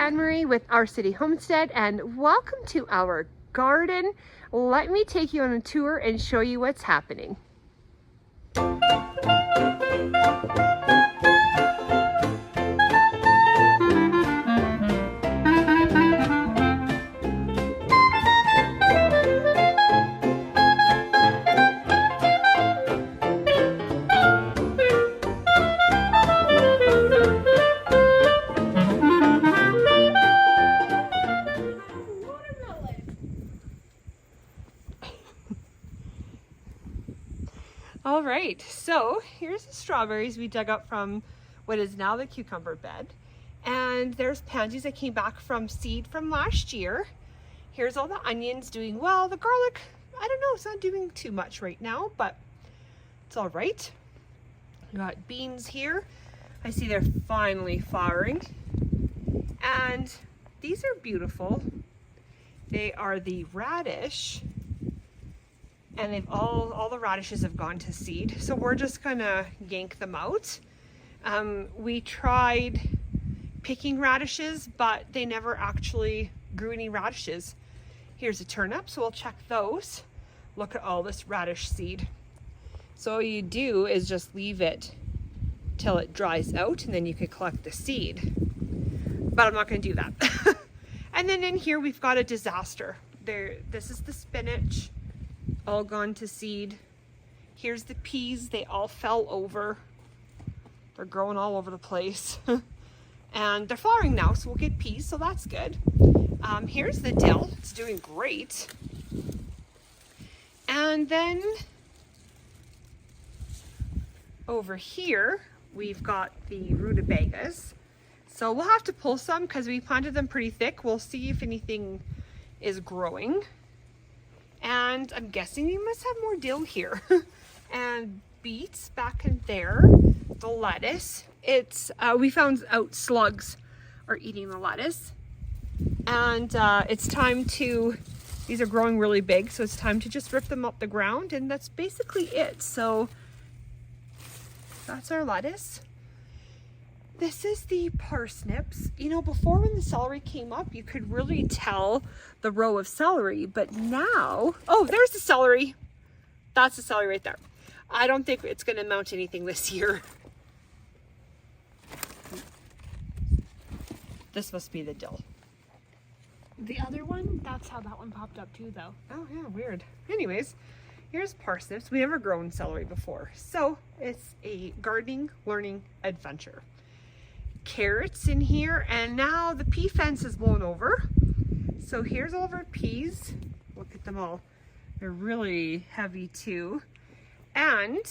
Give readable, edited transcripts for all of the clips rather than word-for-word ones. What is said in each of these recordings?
Anne-Marie with Our City Homestead, and welcome to our garden. Let me take you on a tour and show you what's happening. All right, so here's the strawberries we dug up from what is now the cucumber bed. And there's pansies that came back from seed from last year. Here's all the onions doing well. The garlic, I don't know, it's not doing too much right now, but it's all right. We got beans here. I see they're finally flowering. And these are beautiful. They are the radish. And they've all the radishes have gone to seed. So we're just gonna yank them out. We tried picking radishes, but they never actually grew any radishes. Here's a turnip, so we'll check those. Look at all this radish seed. So all you do is just leave it till it dries out, and then you can collect the seed. But I'm not gonna do that. And then in here we've got a disaster. This is the spinach. All gone to seed. Here's the peas, they all fell over. They're growing all over the place. And they're flowering now, so we'll get peas, so that's good. Here's the dill, it's doing great. And then over here, we've got the rutabagas. So we'll have to pull some because we planted them pretty thick. We'll see if anything is growing. And I'm guessing you must have more dill here. And beets back in there. The lettuce. We found out slugs are eating the lettuce. And it's time to, these are growing really big, so it's time to just rip them up the ground, and that's basically it. So that's our lettuce. This is the parsnips. You know, before when the celery came up, you could really tell the row of celery, but now, oh, there's the celery. That's the celery right there. I don't think it's going to amount to anything this year. This must be the dill. The other one, that's how that one popped up too, though. Oh yeah, weird. Anyways, here's parsnips. We never grown celery before, so it's a gardening learning adventure. Carrots in here, and now the pea fence is blown over. So here's all of our peas. Look at them all. They're really heavy too. And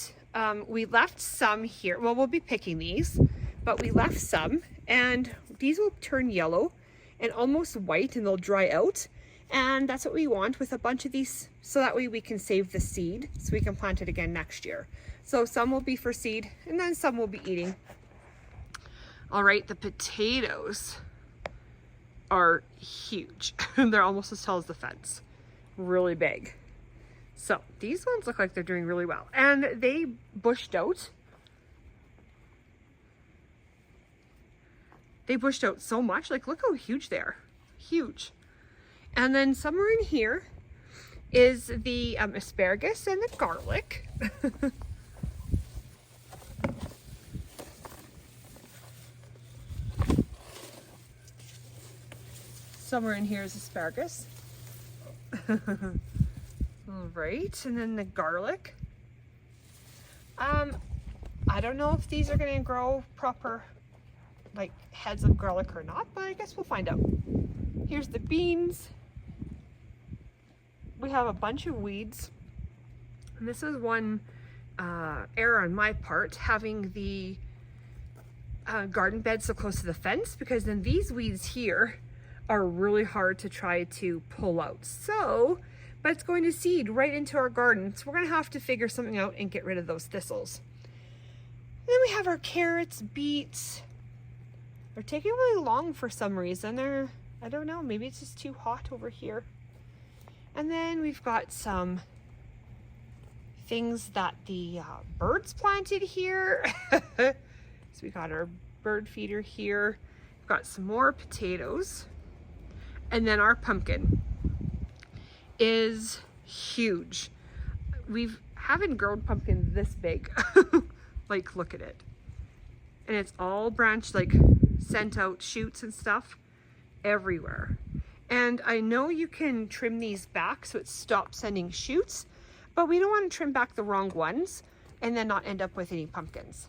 we left some here. Well, we'll be picking these, but we left some, and these will turn yellow and almost white, and they'll dry out. And that's what we want with a bunch of these, so that way we can save the seed so we can plant it again next year. So some will be for seed, and then some will be eating. All right, the potatoes are huge. They're almost as tall as the fence. Really big. So these ones look like they're doing really well. And they bushed out. They bushed out so much. Like, look how huge they are. Huge. And then somewhere in here is the asparagus and the garlic. Somewhere in here is asparagus. All right, and then the garlic. I don't know if these are going to grow proper, like heads of garlic or not, but I guess we'll find out. Here's the beans. We have a bunch of weeds. And this is one error on my part, having the garden bed so close to the fence, because then these weeds here are really hard to try to pull out. So, but it's going to seed right into our garden. So we're gonna have to figure something out and get rid of those thistles. And then we have our carrots, beets. They're taking really long for some reason. I don't know, maybe it's just too hot over here. And then we've got some things that the birds planted here. So we got our bird feeder here. Got some more potatoes. And then our pumpkin is huge. We haven't grown pumpkin this big. Like, look at it. And it's all branched, like sent out shoots and stuff everywhere. And I know you can trim these back so it stops sending shoots, but we don't want to trim back the wrong ones and then not end up with any pumpkins.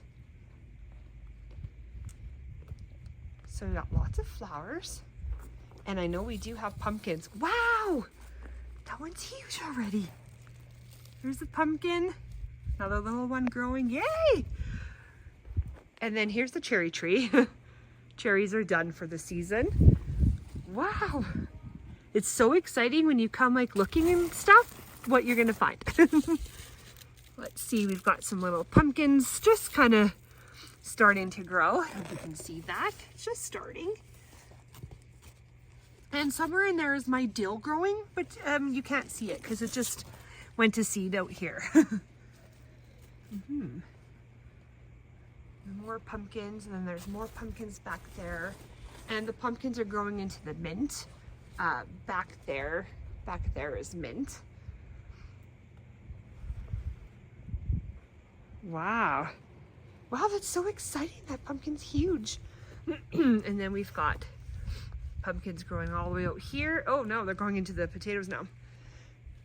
So we got lots of flowers. And I know we do have pumpkins. Wow! That one's huge already. Here's the pumpkin. Another little one growing. Yay! And then here's the cherry tree. Cherries are done for the season. Wow! It's so exciting when you come like looking and stuff, what you're gonna find. Let's see, we've got some little pumpkins just kind of starting to grow. If you can see that, it's just starting. And somewhere in there is my dill growing, but you can't see it because it just went to seed out here. More pumpkins, and then there's more pumpkins back there. And the pumpkins are growing into the mint. Back there is mint. Wow. Wow, that's so exciting. That pumpkin's huge. And then we've got pumpkins growing all the way out here. Oh no, they're going into the potatoes now.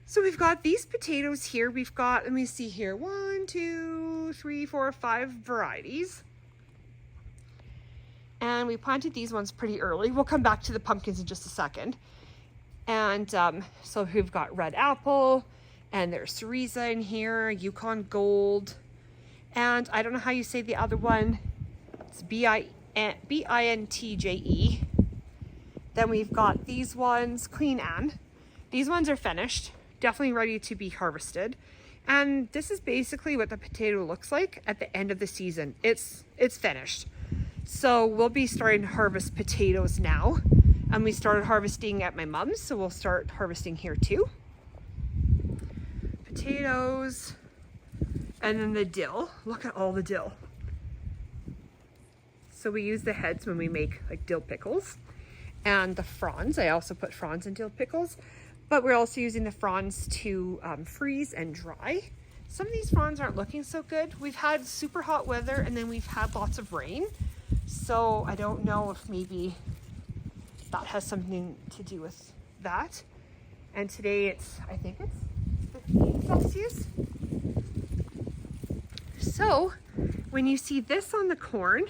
So we've got these potatoes here. We've got, let me see here, 1, 2, 3, 4, 5 varieties. And we planted these ones pretty early. We'll come back to the pumpkins in just a second. And so we've got red apple, and there's cerise in here, Yukon Gold, and I don't know how you say the other one. It's B-I-N-T-J-E. Then we've got these ones, Queen Anne. These ones are finished, definitely ready to be harvested. And this is basically what the potato looks like at the end of the season. It's finished. So we'll be starting to harvest potatoes now. And we started harvesting at my mom's, so we'll start harvesting here too. Potatoes, and then the dill. Look at all the dill. So we use the heads when we make like dill pickles. And the fronds, I also put fronds in dill pickles, but we're also using the fronds to freeze and dry. Some of these fronds aren't looking so good. We've had super hot weather, and then we've had lots of rain. So I don't know if maybe that has something to do with that. And today I think it's 15 Celsius. So when you see this on the corn,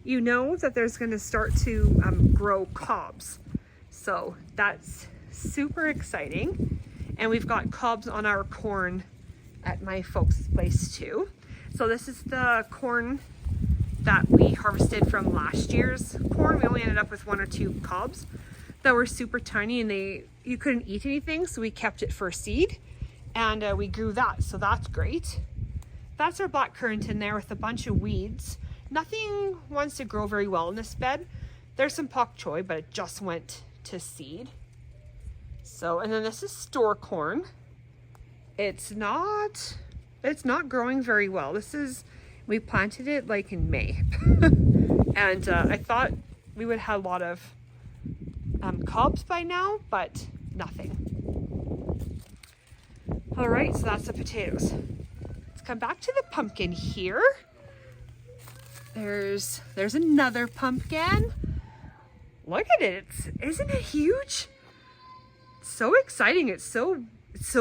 you know that there's going to start to grow cobs. So that's super exciting. And we've got cobs on our corn at my folks' place too. So this is the corn that we harvested from last year's corn. We only ended up with 1 or 2 cobs that were super tiny, and you couldn't eat anything, so we kept it for seed, and we grew that, so that's great. That's our blackcurrant in there with a bunch of weeds. Nothing wants to grow very well in this bed. There's some pak choi, but it just went to seed. So, and then this is store corn. It's not growing very well. We planted it like in May. And I thought we would have a lot of cobs by now, but nothing. All right, so that's the potatoes. Let's come back to the pumpkin here. There's another pumpkin. Look at it, isn't it huge? It's so exciting, it's so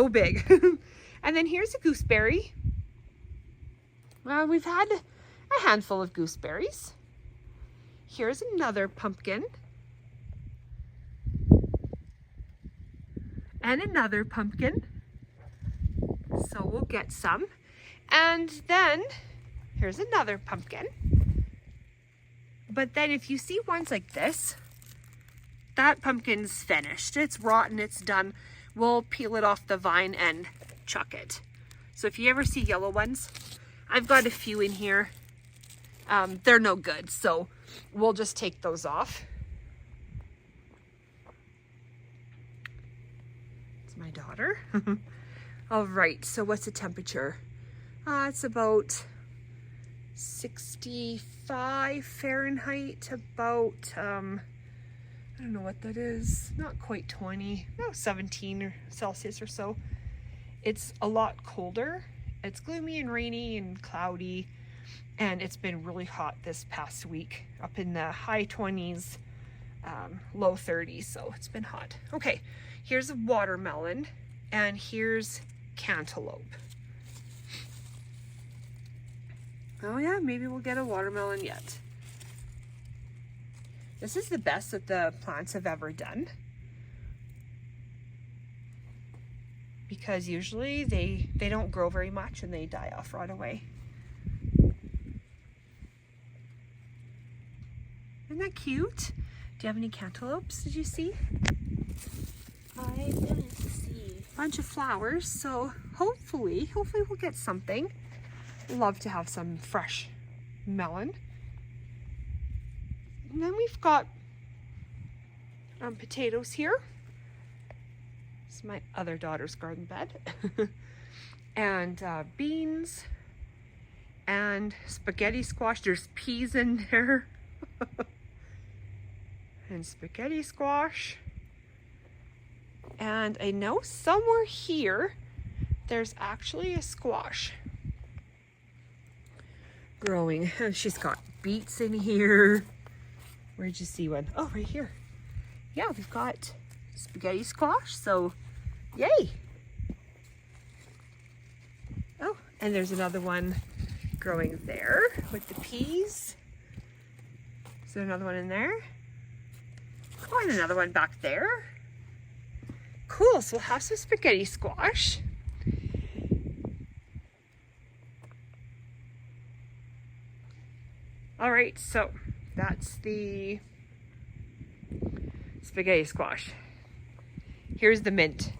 big. And then here's a gooseberry. Well, we've had a handful of gooseberries. Here's another pumpkin. And another pumpkin. So we'll get some. And then here's another pumpkin. But then if you see ones like this, that pumpkin's finished. It's rotten, it's done. We'll peel it off the vine and chuck it. So if you ever see yellow ones, I've got a few in here. They're no good, so we'll just take those off. It's my daughter. All right, so what's the temperature? It's about 65 Fahrenheit, about, I don't know what that is, not quite 20, no, 17 Celsius or so. It's a lot colder. It's gloomy and rainy and cloudy, and it's been really hot this past week, up in the high 20s, low 30s, so it's been hot. Okay, here's a watermelon, and here's cantaloupe. Oh yeah, maybe we'll get a watermelon yet. This is the best that the plants have ever done, because usually they don't grow very much and they die off right away. Isn't that cute? Do you have any cantaloupes? Did you see? I didn't see. Bunch of flowers, so hopefully we'll get something. Love to have some fresh melon. And then we've got potatoes here. This is my other daughter's garden bed. And beans and spaghetti squash. There's peas in there. And spaghetti squash. And I know somewhere here there's actually a squash growing. She's got beets in here. Where'd you see one? Oh, right here. Yeah, we've got spaghetti squash, so yay. Oh, and there's another one growing there with the peas. Is there another one in there? Oh, and another one back there. Cool, so we'll have some spaghetti squash. All right, so that's the spaghetti squash. Here's the mint.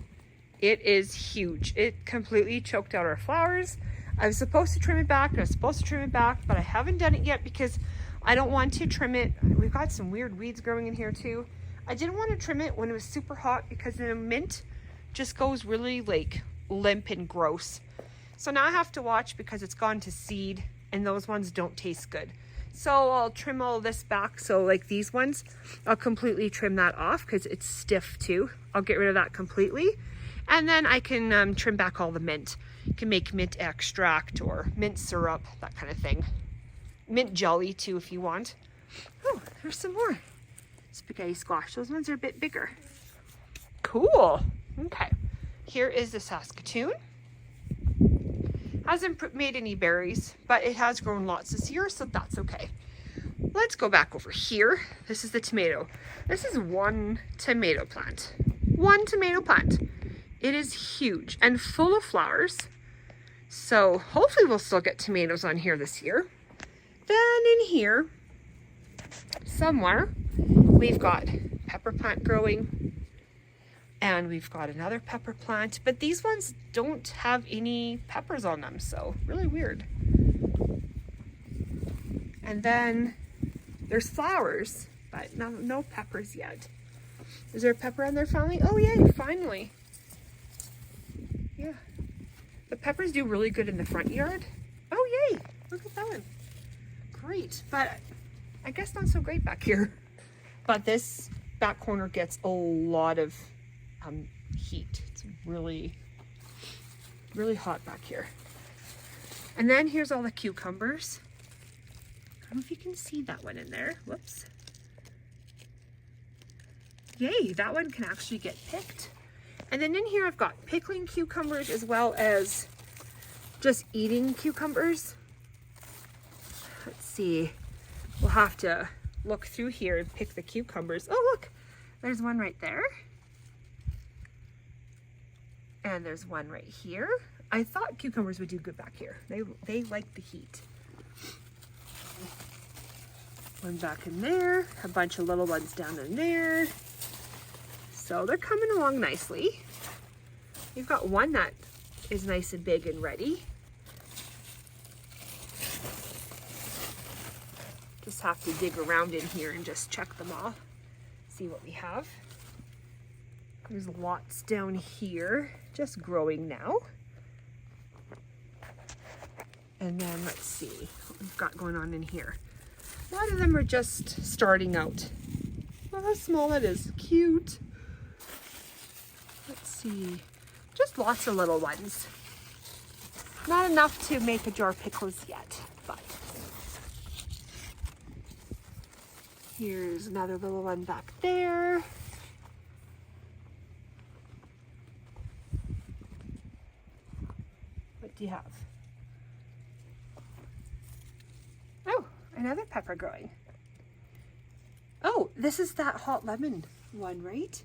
It is huge. It completely choked out our flowers. I was supposed to trim it back. But I haven't done it yet because I don't want to trim it. We've got some weird weeds growing in here too. I didn't want to trim it when it was super hot because the mint just goes really like limp and gross. So now I have to watch because it's gone to seed and those ones don't taste good. So I'll trim all this back. So like these ones, I'll completely trim that off because it's stiff too. I'll get rid of that completely. And then I can trim back all the mint. You can make mint extract or mint syrup, that kind of thing. Mint jelly too if you want. Oh, there's some more spaghetti squash. Those ones are a bit bigger. Cool. Okay. Here is the Saskatoon. Hasn't made any berries, but it has grown lots this year, so that's okay. Let's go back over here. This is the tomato. This is one tomato plant. One tomato plant. It is huge and full of flowers. So hopefully we'll still get tomatoes on here this year. Then in here, somewhere, we've got pepper plant growing. And we've got another pepper plant, but these ones don't have any peppers on them, so really weird. And then there's flowers, but no peppers yet. Is there a pepper on there finally? Oh yay, finally. Yeah. The peppers do really good in the front yard. Oh yay, look at that one. Great, but I guess not so great back here. But this back corner gets a lot of heat. It's really hot back here. And then here's all the cucumbers. I don't know if you can see that one in there. Whoops. Yay, that one can actually get picked. And then in here I've got pickling cucumbers as well as just eating cucumbers. Let's see. We'll have to look through here and pick the cucumbers. Oh look, there's one right there. And there's one right here. I thought cucumbers would do good back here. They like the heat. One back in there, a bunch of little ones down in there. So they're coming along nicely. We've got one that is nice and big and ready. Just have to dig around in here and just check them off. See what we have. There's lots down here, just growing now. And then let's see what we've got going on in here. A lot of them are just starting out. Look how small that is. Cute. Let's see. Just lots of little ones. Not enough to make a jar of pickles yet, but here's another little one back there. What do you have? Oh, another pepper growing. Oh, this is that hot lemon one, right?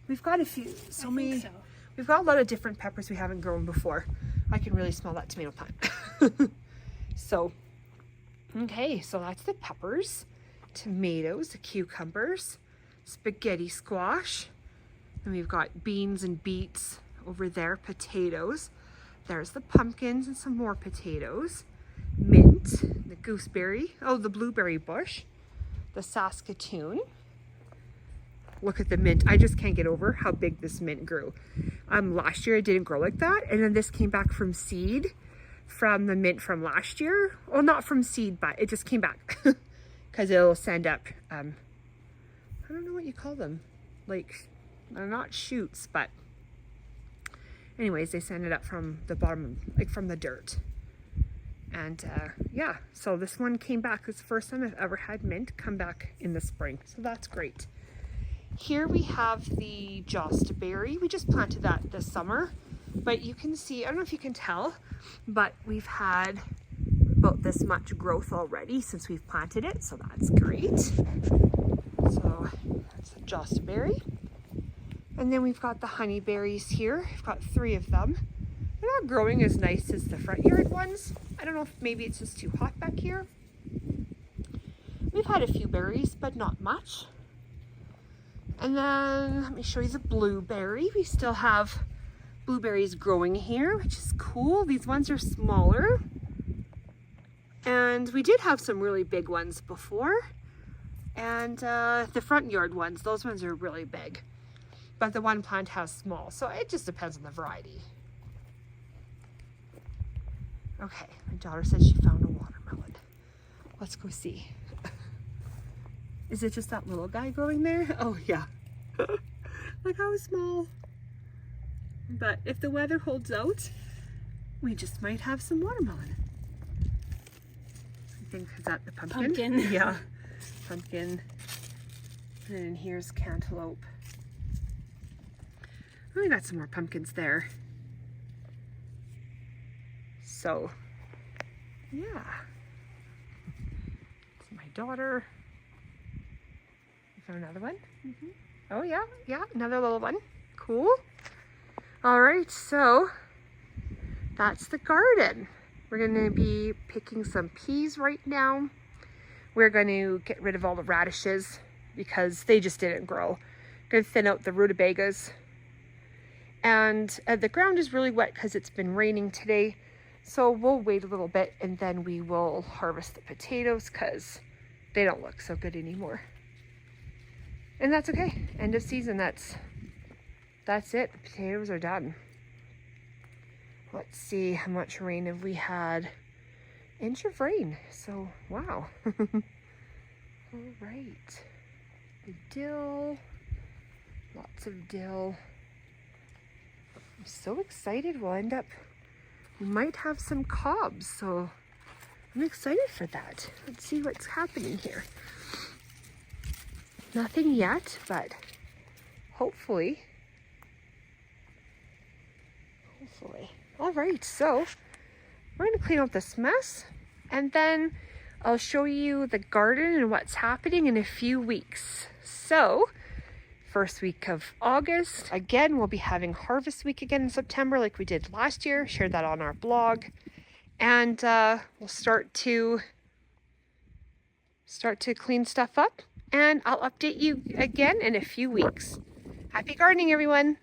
We've got a few, I think so. We've got a lot of different peppers we haven't grown before. I can really smell that tomato plant. So, okay, so that's the peppers, tomatoes, the cucumbers, spaghetti squash, and we've got beans and beets over there, potatoes. There's the pumpkins and some more potatoes, mint, the gooseberry, oh, the blueberry bush, the Saskatoon. Look at the mint. I just can't get over how big this mint grew. Last year it didn't grow like that, and then this came back from seed from the mint from last year. Well, not from seed, but it just came back because it'll send up, I don't know what you call them. Like, they're not shoots, but anyways, they send it up from the bottom, like from the dirt. And yeah, so this one came back. It's the first time I've ever had mint come back in the spring, so that's great. Here we have the Jost berry. We just planted that this summer, but you can see, I don't know if you can tell, but we've had about this much growth already since we've planted it, so that's great. So that's the Jost berry. And then we've got the honeyberries here. We've got 3 of them. They're not growing as nice as the front yard ones. I don't know if maybe it's just too hot back here. We've had a few berries, but not much. And then let me show you the blueberry. We still have blueberries growing here, which is cool. These ones are smaller. And we did have some really big ones before. And the front yard ones, those ones are really big. But the one plant has small, so it just depends on the variety. Okay, my daughter said she found a watermelon. Let's go see. Is it just that little guy growing there? Oh yeah. Look how small. But if the weather holds out, we just might have some watermelon. I think, is that the pumpkin? Pumpkin. Yeah, pumpkin. And then here's cantaloupe. Oh, we got some more pumpkins there. So, yeah. It's my daughter. You found another one? Mm-hmm. Oh yeah, yeah, another little one. Cool. All right, so that's the garden. We're gonna be picking some peas right now. We're going to get rid of all the radishes because they just didn't grow. Gonna thin out the rutabagas. And the ground is really wet because it's been raining today. So we'll wait a little bit and then we will harvest the potatoes because they don't look so good anymore. And that's okay. End of season. That's it. The potatoes are done. Let's see, how much rain have we had? Inch of rain. So, wow. All right. The dill. Lots of dill. I'm so excited. We might have some cobs. So, I'm excited for that. Let's see what's happening here. Nothing yet, but hopefully. All right, so we're going to clean up this mess and then I'll show you the garden and what's happening in a few weeks. So, first week of August, again, we'll be having harvest week again in September like we did last year. Share that on our blog. And we'll start to clean stuff up. And I'll update you again in a few weeks. Happy gardening, everyone!